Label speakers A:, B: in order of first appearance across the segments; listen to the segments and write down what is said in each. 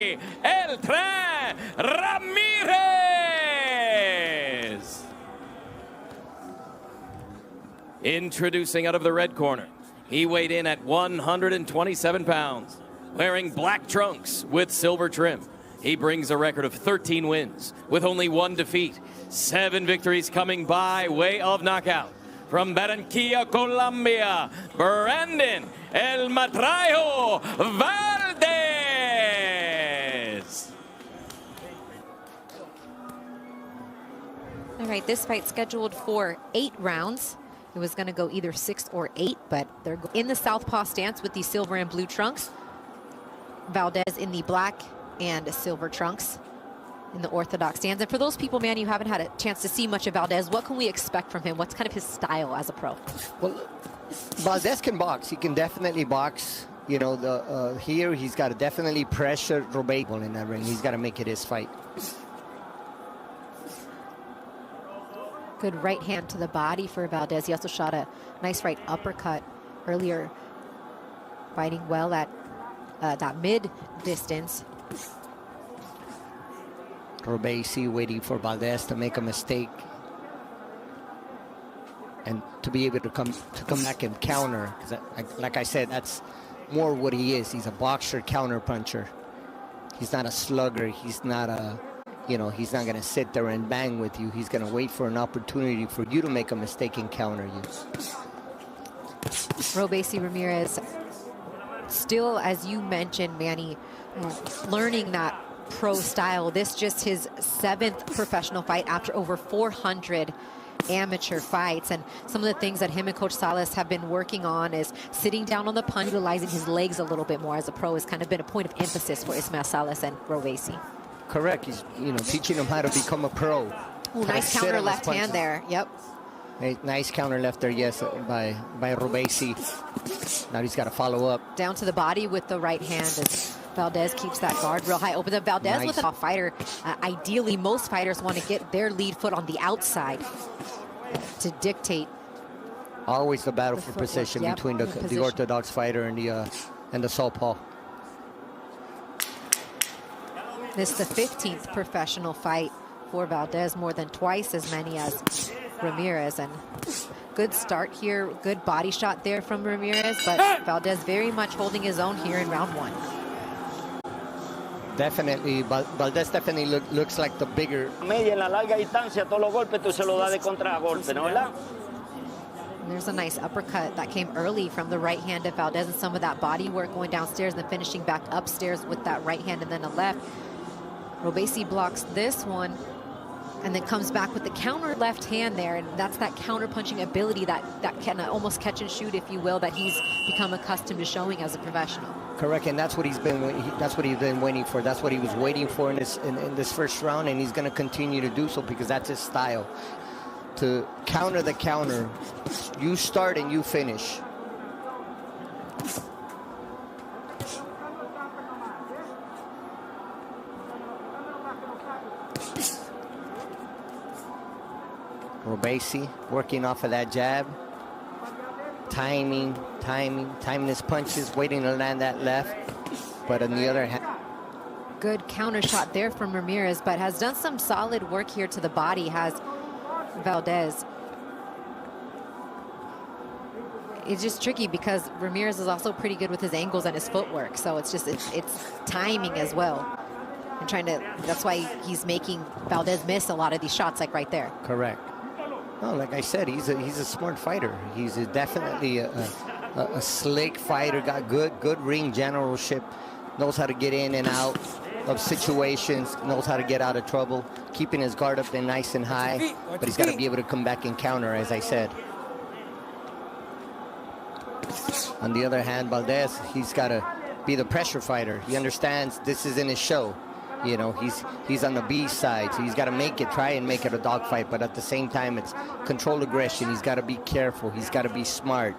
A: el tren Ramirez. Introducing out of the red corner, he weighed in at 127 pounds, wearing black trunks with silver trim. He brings a record of 13 wins with only 1 defeat, 7 victories coming by way of knockout. From Barranquilla, Colombia, Brandon El Matrayo Valdes.
B: All right, this fight scheduled for 8 rounds. It was going to go either 6 or 8, but they're in the southpaw stance with the silver and blue trunks. Valdes in the black and silver trunks in the orthodox stance. And for those people, man, you haven't had a chance to see much of Valdes, what can we expect from him? What's kind of his style as a pro?
C: Well, Valdes can box. He can definitely box. You know, here he's got to definitely pressure Robeisy in that ring. He's got to make it his fight.
B: Good right hand to the body for Valdes. He also shot a nice right uppercut earlier, fighting well at that mid distance.
C: Robeisy waiting for Valdes to make a mistake and to be able to come back and counter. Like I said, that's more what he is. He's a boxer, counter puncher. He's not a slugger. He's not a, you know, he's not going to sit there and bang with you. He's going to wait for an opportunity for you to make a mistake and counter you.
B: Robeisy Ramirez, still, as you mentioned, Manny, learning that pro style. This just his 7th professional fight after over 400 amateur fights. And some of the things that him and Coach Salas have been working on is sitting down on the punch, utilizing his legs a little bit more as a pro has kind of been a point of emphasis for Ismael Salas and Robeisy.
C: Correct. He's, you know, teaching him how to become a pro.
B: Ooh, nice counter left hand there. Yep.
C: Nice counter left there, yes, by Robeisy. Now he's got to follow up.
B: Down to the body with the right hand as Valdes keeps that guard real high. Open up Valdes nice. With a fighter. Ideally, most fighters want to get their lead foot on the outside to dictate.
C: Always the battle for position between the orthodox fighter and the southpaw.
B: This is the 15th professional fight for Valdes, more than twice as many as Ramirez. And good start here, good body shot there from Ramirez, but Valdes very much holding his own here in round 1.
C: Definitely, Valdes definitely looks like the bigger.
D: Media en la larga distancia, todos los golpes tú se lo das de contragolpe, ¿no verdad?
B: There's a nice uppercut that came early from the right hand of Valdes, and some of that body work going downstairs and then finishing back upstairs with that right hand and then a left. Robeisy blocks this one and then comes back with the counter left hand there, and that's that counter punching ability that can almost catch and shoot, if you will, that he's become accustomed to showing as a professional.
C: Correct, and that's what he's been waiting for. That's what he was waiting for in this first round, and he's going to continue to do so because that's his style. To counter the counter, you start and you finish. Robeisy working off of that jab, timing his punches, waiting to land that left. But on the other hand,
B: good counter shot there from Ramirez, but has done some solid work here to the body, has Valdes. It's just tricky because Ramirez is also pretty good with his angles and his footwork, so it's timing as well. And that's why he's making Valdes miss a lot of these shots, like right there.
C: Correct. No, like I said, he's a smart fighter. He's definitely a slick fighter. Got good ring generalship. Knows how to get in and out of situations. Knows how to get out of trouble. Keeping his guard up and nice and high. But he's got to be able to come back and counter, as I said. On the other hand, Valdes, he's got to be the pressure fighter. He understands this is in his show. You know, he's on the B side, so he's got to try and make it a dogfight, but at the same time, it's controlled aggression. He's got to be careful. He's got to be smart.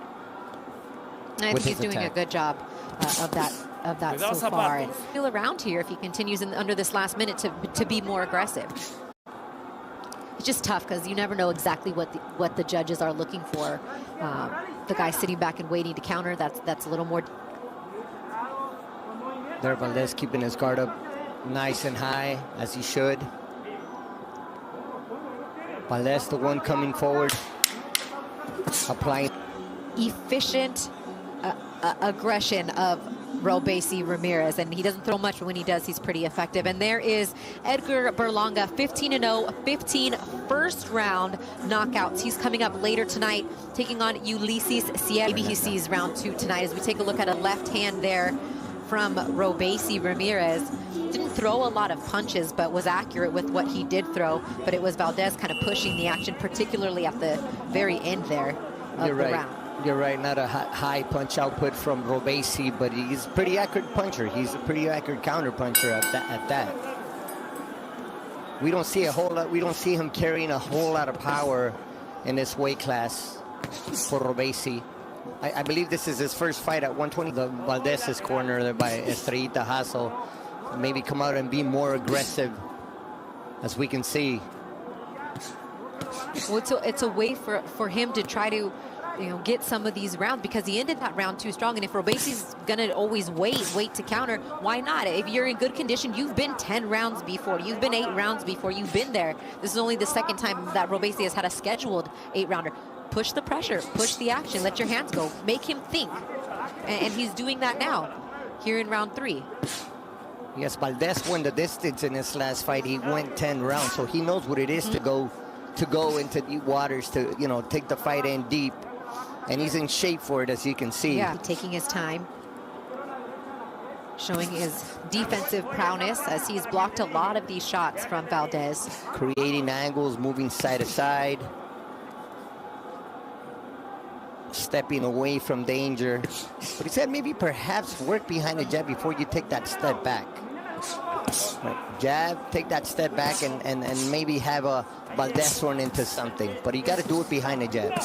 B: I think he's doing a good job of that so far. And still around here if he continues under this last minute to be more aggressive. It's just tough because you never know exactly what the judges are looking for. The guy sitting back and waiting to counter, that's a little more.
C: There, Valdes keeping his guard up. Nice and high, as he should. Valdes, the one coming forward, applying.
B: Efficient aggression of Robeisy Ramirez, and he doesn't throw much, but when he does, he's pretty effective. And there is Edgar Berlanga, 15-0, 15 first-round knockouts. He's coming up later tonight, taking on Ulysses Sierra. Maybe he sees round 2 tonight as we take a look at a left hand there from Robeisy Ramirez. Didn't throw a lot of punches, but was accurate with what he did throw. But it was Valdes kind of pushing the action, particularly at the very end there of the round.
C: You're right, not a high punch output from Robeisy, but he's a pretty accurate puncher. He's a pretty accurate counter puncher at that. We don't see a whole lot. We don't see him carrying a whole lot of power in this weight class for Robeisy. I believe this is his first fight at 120. The Valdes's corner there by Estrellita Hassel. Maybe come out and be more aggressive, as we can see.
B: Well, it's a way for him to try to, get some of these rounds, because he ended that round too strong. And if Robeisy's gonna always wait to counter, why not? If you're in good condition, you've been 10 rounds before, you've been 8 rounds before, you've been there. This is only the second time that Robeisy has had a scheduled 8-rounder. Push the pressure, push the action, let your hands go, make him think. And he's doing that now, here in round 3.
C: Yes, Valdes won the distance in his last fight. He went 10 rounds, so he knows what it is to go into deep waters, to take the fight in deep, and he's in shape for it, as you can see.
B: Yeah, taking his time, showing his defensive prowess as he's blocked a lot of these shots from Valdes.
C: Creating angles, moving side to side, stepping away from danger. But he said maybe perhaps work behind the jab before you take that step back. Jab, take that step back, and maybe have a Valdes run into something. But you got to do it behind the jab.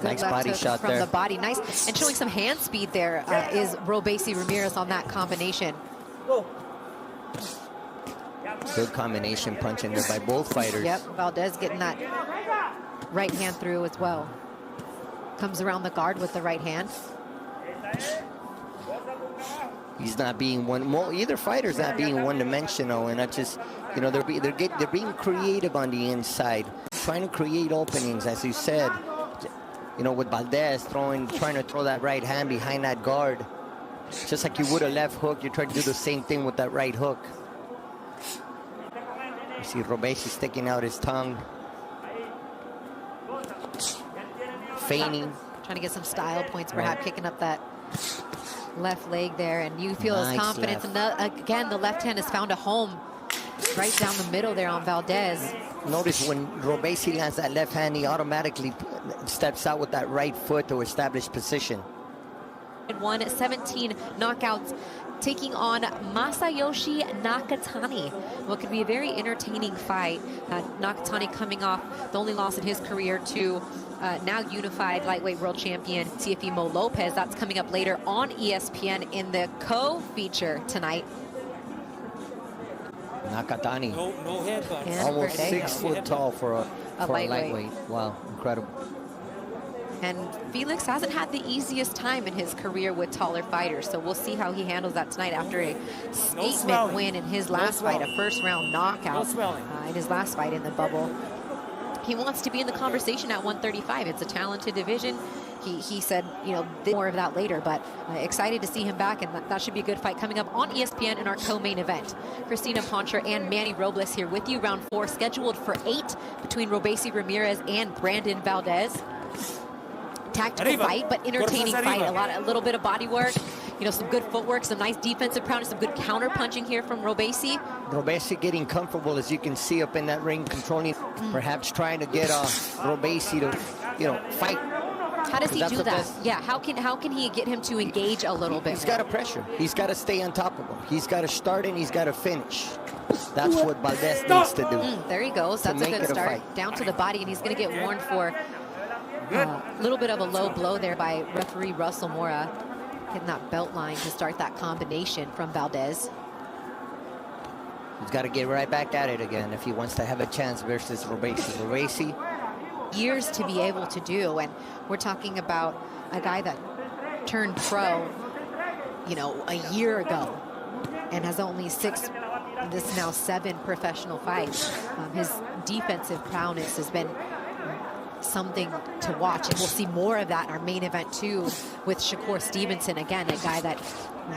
C: Nice body shot
B: from
C: there.
B: The body, nice. And showing some hand speed there is Robeisy Ramirez on that combination.
C: Good combination punch in there by both fighters.
B: Yep, Valdes getting that right hand through as well. Comes around the guard with the right hand.
C: He's not being either fighter's not being one-dimensional, and that's just, they're being creative on the inside, trying to create openings, as you said. With Valdes trying to throw that right hand behind that guard, just like you would a left hook. You're trying to do the same thing with that right hook. You see Robeisy sticking out his tongue, feigning,
B: trying to get some style points, perhaps kicking up that left leg there, and you feel his confidence. And again, the left hand has found a home right down the middle there on Valdes.
C: Notice when Robeisy lands that left hand, he automatically steps out with that right foot to establish position.
B: 17 knockouts, taking on Masayoshi Nakatani. What could be a very entertaining fight. Nakatani coming off the only loss in his career to now unified lightweight world champion Teofimo Lopez. That's coming up later on ESPN in the co-feature tonight.
C: Nakatani,
E: no headbutts.
C: almost 6 foot tall for a lightweight. Wow, incredible.
B: And Felix hasn't had the easiest time in his career with taller fighters, so we'll see how he handles that tonight after a statement win in his last fight, a first-round knockout in his last fight in the bubble. He wants to be in the conversation at 135. It's a talented division. He said, more of that later, but excited to see him back, and that should be a good fight coming up on ESPN in our co-main event. Christina Poncher and Manny Robles here with you. Round 4 scheduled for 8 between Robeisy Ramirez and Brandon Valdes. Tactical fight, but entertaining fight. A little bit of body work, some good footwork, some nice defensive prowess, some good counter punching here from Robeisy.
C: Robeisy getting comfortable, as you can see up in that ring, controlling, perhaps trying to get Robeisy to, fight.
B: How does he do that? Yeah, how can he get him to engage a little bit?
C: He's got to pressure. He's got to stay on top of him. He's got to start and he's got to finish. That's what Valdes needs to do.
B: There he goes. That's a good start. Down to the body, and he's going to get warned for a little bit of a low blow there by referee Russell Mora, hitting that belt line to start that combination from Valdes.
C: He's got to get right back at it again if he wants to have a chance versus Robeisy. Robeisy,
B: years to be able to do, and we're talking about a guy that turned pro, a year ago. and has only this now 7 professional fights. His defensive prowess has been something to watch, and we'll see more of that in our main event too, with Shakur Stevenson, again, a guy that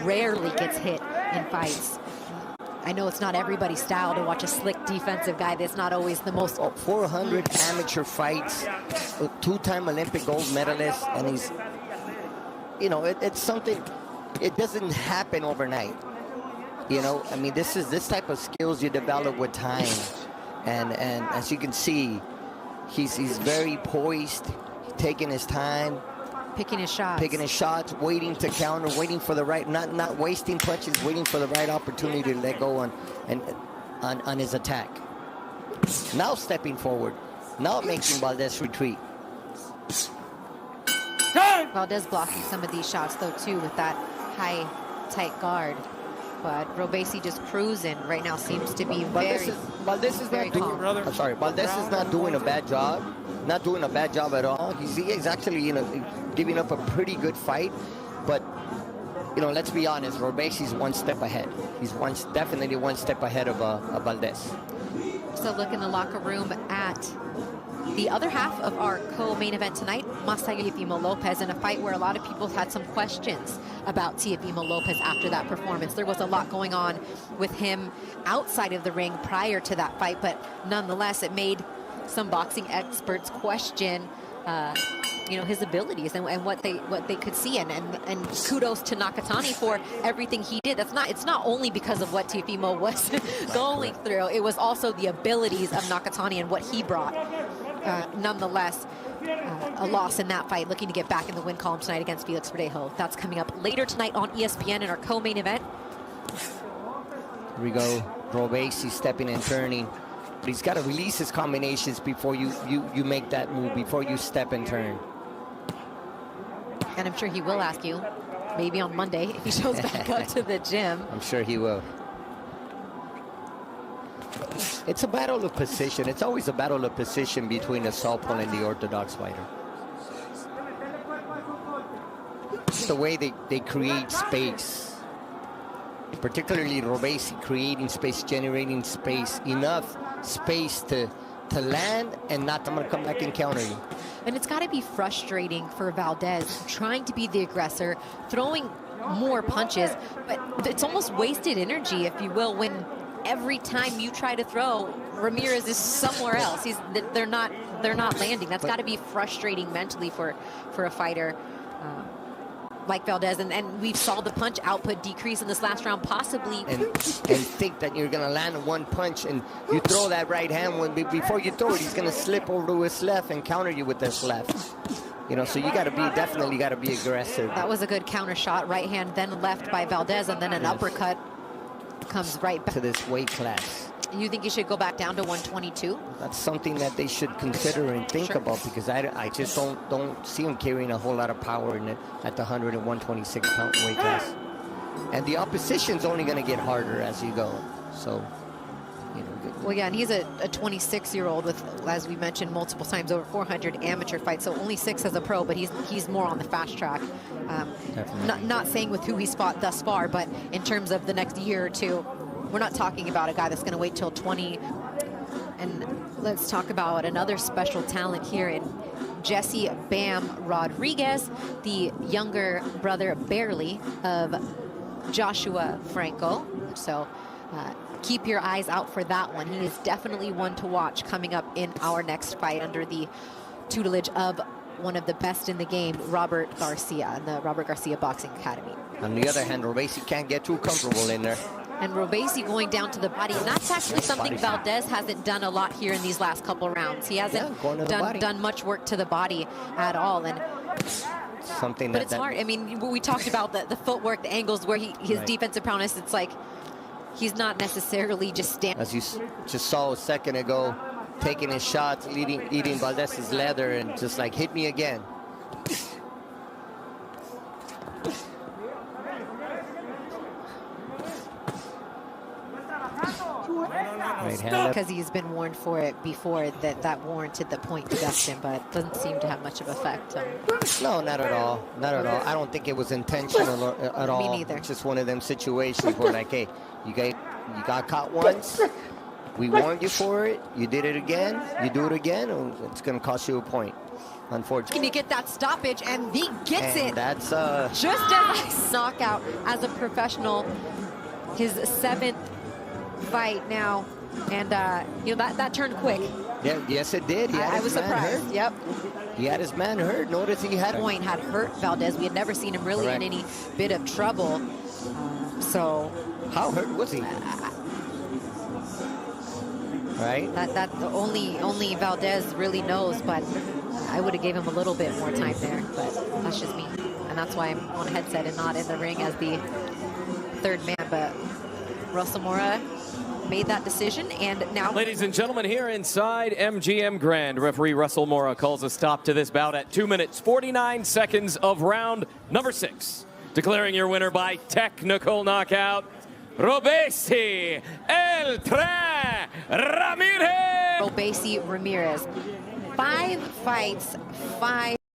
B: rarely gets hit in fights. I know it's not everybody's style to watch a slick defensive guy that's not always the most.
C: 400 amateur fights, a 2-time Olympic gold medalist, and he's, you know, it's something, it doesn't happen overnight. You know, I mean, this type of skills you develop with time, and as you can see, he's very poised, taking his time,
B: picking his shots,
C: waiting to counter, waiting for the right, not wasting punches, waiting for the right opportunity to let go on his attack. Now stepping forward, now making Valdes retreat.
B: Valdes blocking some of these shots though too, with that high, tight guard. But Robeisy just cruising right now, seems to be
C: Valdes is
B: very
C: not
B: calm.
C: I'm sorry, Valdes is not doing a bad job. Not doing a bad job at all. He's actually, you know, giving up a pretty good fight. But, you know, let's be honest, Robeisy's one step ahead. He's definitely one step ahead of Valdes.
B: So look in the locker room at the other half of our co-main event tonight, Teofimo Lopez, in a fight where a lot of people had some questions about Teofimo Lopez after that performance. There was a lot going on with him outside of the ring prior to that fight, but nonetheless, it made some boxing experts question, you know, his abilities and what they could see, and kudos to Nakatani for everything he did. It's not only because of what Teofimo was going through. It was also the abilities of Nakatani and what he brought. Nonetheless, a loss in that fight, looking to get back in the win column tonight against Felix Verdejo. That's coming up later tonight on ESPN in our co-main event.
C: Here we go, Robeisy stepping and turning. But he's got to release his combinations before you make that move, before you step and turn.
B: And I'm sure he will ask you, maybe on Monday, if he shows back up to the gym.
C: I'm sure he will. It's a battle of position. It's always a battle of position between the southpaw and the orthodox fighter. It's the way they create space. Particularly Robeisy, creating space, generating space, enough space to land and not to come back and counter you.
B: And it's got to be frustrating for Valdes, trying to be the aggressor, throwing more punches, but it's almost wasted energy, if you will, when every time you try to throw, Ramirez is somewhere else. They're not landing. That's got to be frustrating mentally for a fighter like Valdes, and we saw the punch output decrease in this last round, possibly.
C: And think that you're going to land one punch, and you throw that right hand, before you throw it, he's going to slip over to his left and counter you with this left. You know, so you definitely got to be aggressive.
B: That was a good counter shot, right hand, then left by Valdes, and then an uppercut comes right back
C: to this weight class.
B: You think you should go back down to 122?
C: That's something that they should consider and think about, because I just don't see him carrying a whole lot of power in it at the 100 and 126 pound weight class. And the opposition's only going to get harder as you go. So, you know.
B: Well, yeah, and he's a 26-year-old with, as we mentioned multiple times, over 400 amateur fights. So only 6 as a pro, but he's more on the fast track. Not saying with who he's fought thus far, but in terms of the next year or two, we're not talking about a guy that's going to wait till 20. And let's talk about another special talent here in Jesse Bam Rodriguez, the younger brother, barely, of Joshua Franco. So keep your eyes out for that one. He is definitely one to watch coming up in our next fight under the tutelage of one of the best in the game, Robert Garcia, and the Robert Garcia Boxing Academy.
C: On the other hand, Robeisy can't get too comfortable in there.
B: And Robeisy going down to the body, and that's actually something Valdes hasn't done a lot here in these last couple rounds. He hasn't done much work to the body at all, and
C: something.
B: But it's hard. I mean, we talked about the footwork, the angles where his defensive prowess. It's like he's not necessarily just standing.
C: As you just saw a second ago, taking his shots, eating Valdes's leather, and just like, hit me again. Right hand.
B: Because he's been warned for it before, that warranted the point deduction, but doesn't seem to have much of effect.
C: No, not at all. Not at all. I don't think it was intentional at all.
B: Me neither.
C: It's just one of them situations where, like, hey, you got caught once. We warned you for it. You did it again. You do it again, and it's going to cost you a point. Unfortunately.
B: Can you get that stoppage? And he gets it.
C: That's
B: just as a knockout as a professional. His 7th fight now, and you know that turned quick.
C: Yeah, yes, it did.
B: I was surprised.
C: Hurt.
B: Yep.
C: He had his man hurt. Notice he had
B: Point had hurt Valdes. We had never seen him really in any bit of trouble. So
C: how hurt was he? Right.
B: That the only Valdes really knows, but I would have gave him a little bit more time there. But that's just me, and that's why I'm on a headset and not in the ring as the 3rd man. But Russell Mora made that decision, and now,
A: ladies and gentlemen, here inside MGM Grand, referee Russell Mora calls a stop to this bout at 2 minutes 49 seconds of round number 6, declaring your winner by technical knockout, Robeisy El Tre Ramirez.
B: Robeisy Ramirez, 5 fights, 5